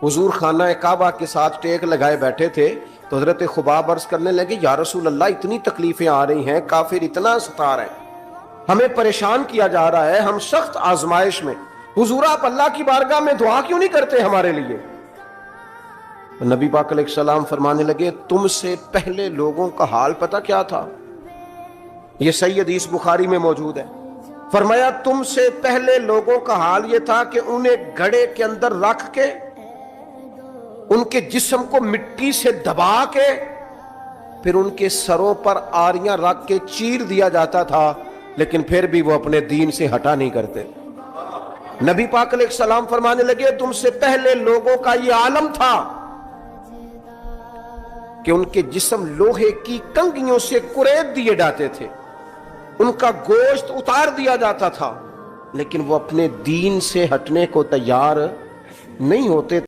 हुजूर खाना काबा के साथ टेक लगाए बैठे थे तो हजरत खुबाब अर्ज करने लगे, या रसूल अल्लाह, इतनी तकलीफें आ रही हैं, काफिर इतना सता रहे हैं, हमें परेशान किया जा रहा है, हम सख्त आजमाइश में, हुजूर आप अल्लाह की बारगाह में दुआ क्यों नहीं करते हमारे लिए? तो नबी पाक अलैहिस्सलाम फरमाने लगे, तुमसे पहले लोगों का हाल पता क्या था? ये सही हदीस बुखारी में मौजूद है। फरमाया, तुमसे पहले लोगों का हाल ये था कि उन्हें घड़े के अंदर रख के उनके जिस्म को मिट्टी से दबा के फिर उनके सरों पर आरियां रख के चीर दिया जाता था, लेकिन फिर भी वो अपने दीन से हटा नहीं करते। नबी पाक अलैहिस्सलाम फरमाने लगे, तुमसे पहले लोगों का ये आलम था कि उनके जिस्म लोहे की कंगियों से कुरेद दिए जाते थे, उनका गोश्त उतार दिया जाता था, लेकिन वो अपने दीन से हटने को तैयार नहीं होते।